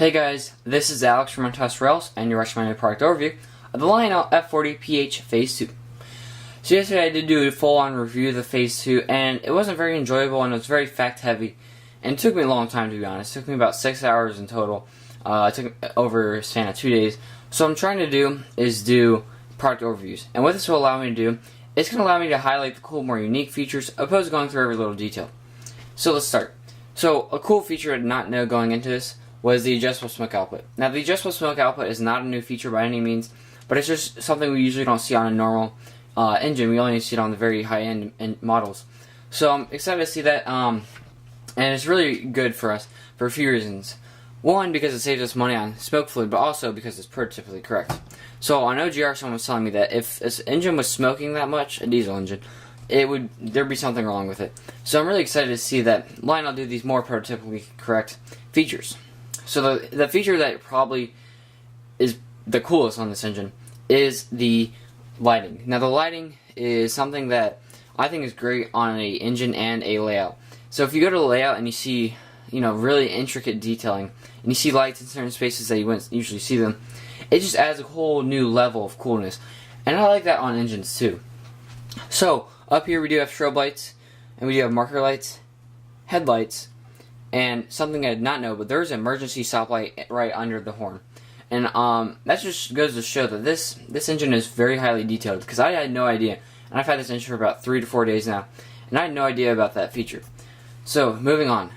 Hey guys, this is Alex from Untitled Chapter, and you're watching my new product overview of the Lionel F40PH Phase 2. So yesterday I did do a full-on review of the Phase 2, and it wasn't very enjoyable, and it was very fact-heavy, and it took me a long time, to be honest. It took me about 6 hours in total. It took over a span of 2 days. So what I'm trying to do is do product overviews, and what this will allow me to do, it's going to allow me to highlight the cool, more unique features, opposed to going through every little detail. So let's start. So a cool feature I did not know going into this was the adjustable smoke output. Now the adjustable smoke output is not a new feature by any means, but it's just something we usually don't see on a normal engine. We only see it on the very high-end models. So I'm excited to see that, and it's really good for us for a few reasons. One, because it saves us money on smoke fluid, but also because it's prototypically correct. So on OGR, someone was telling me that if this engine was smoking that much, a diesel engine, there'd be something wrong with it. So I'm really excited to see that Lionel do these more prototypically correct features. So the feature that probably is the coolest on this engine is the lighting. Now the lighting is something that I think is great on an engine and a layout. So if you go to the layout and you see, really intricate detailing, and you see lights in certain spaces that you wouldn't usually see them, it just adds a whole new level of coolness. And I like that on engines too. So up here we do have strobe lights, and we do have marker lights, headlights, and something I did not know, but there's an emergency stoplight right under the horn. And that just goes to show that this engine is very highly detailed, because I had no idea. And I've had this engine for about 3 to 4 days now, and I had no idea about that feature. So, moving on.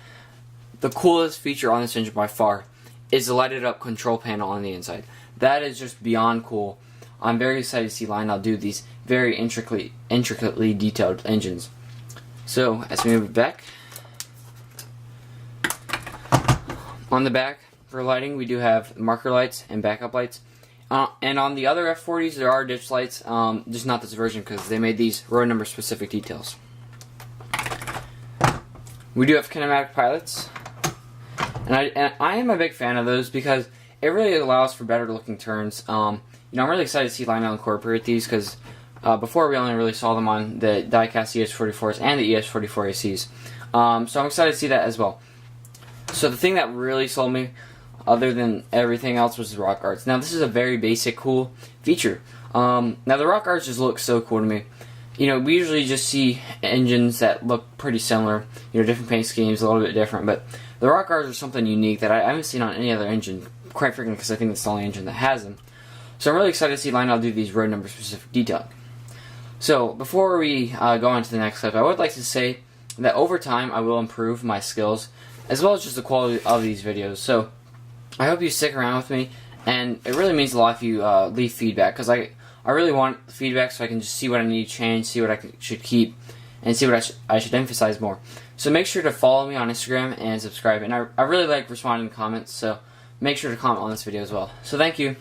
The coolest feature on this engine by far is the lighted up control panel on the inside. That is just beyond cool. I'm very excited to see Lionel do these very intricately detailed engines. So, as we move it back, on the back for lighting, we do have marker lights and backup lights. And on the other F40s, there are ditch lights, just not this version because they made these road number specific details. We do have kinematic pilots, and I am a big fan of those because it really allows for better looking turns. I'm really excited to see Lionel incorporate these because before we only really saw them on the die-cast ES44s and the ES44 ACs. So I'm excited to see that as well. So the thing that really sold me, other than everything else, was the rock guards. Now this is a very basic, cool feature. Now the rock guards just look so cool to me. We usually just see engines that look pretty similar, different paint schemes, a little bit different, but the rock guards are something unique that I haven't seen on any other engine, quite frankly, because I think it's the only engine that has them. So I'm really excited to see Lionel do these road number specific detailing. So before we go on to the next clip, I would like to say that over time I will improve my skills, as well as just the quality of these videos. So I hope you stick around with me, and it really means a lot if you leave feedback, because I really want feedback so I can just see what I need to change, see what I should keep, and see what I should emphasize more. So make sure to follow me on Instagram and subscribe, and I really like responding to comments, so make sure to comment on this video as well. So thank you.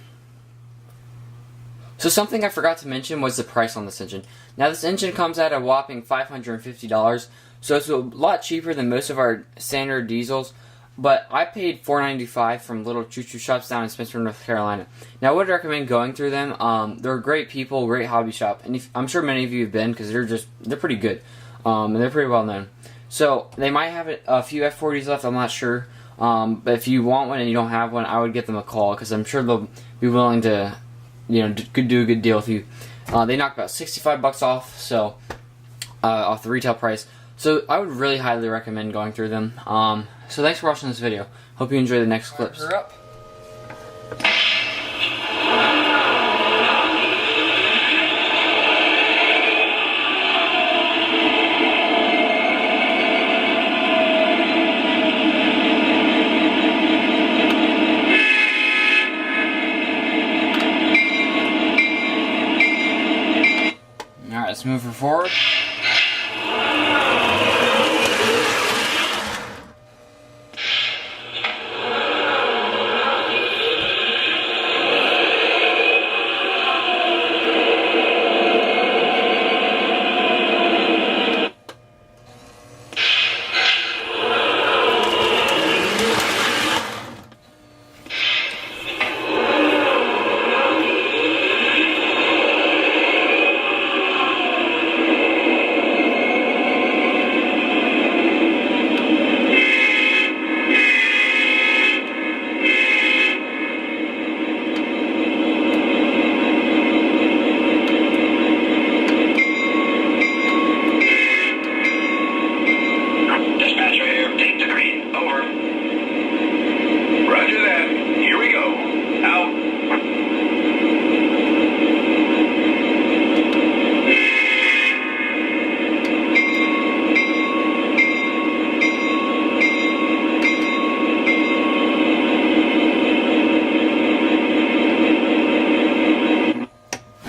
So something I forgot to mention was the price on this engine. Now this engine comes at a whopping $550, so it's a lot cheaper than most of our standard diesels, but I paid $495 from little choo-choo shops down in Spencer, North Carolina. Now I would recommend going through them. They're great people, great hobby shop, and I'm sure many of you have been, because they're pretty good, and they're pretty well known. So they might have a few F40s left, I'm not sure, but if you want one and you don't have one, I would give them a call, because I'm sure they'll be willing to do a good deal with you. They knock about $65 off, so off the retail price. So I would really highly recommend going through them. So thanks for watching this video. Hope you enjoy the next clips. Alright, let's move her forward.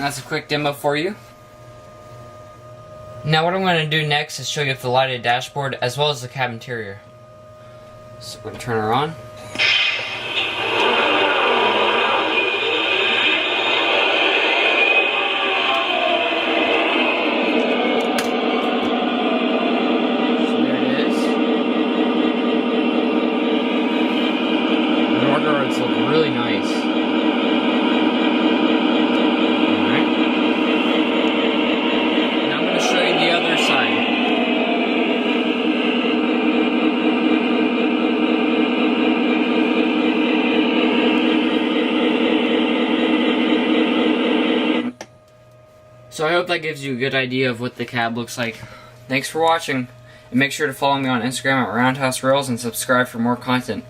That's a quick demo for you. Now what I'm going to do next is show you the lighted dashboard as well as the cab interior. So we're going to turn her on. So there it is. The door guards look really nice. So I hope that gives you a good idea of what the cab looks like. Thanks for watching, and make sure to follow me on Instagram at Roundhouse Rails and subscribe for more content.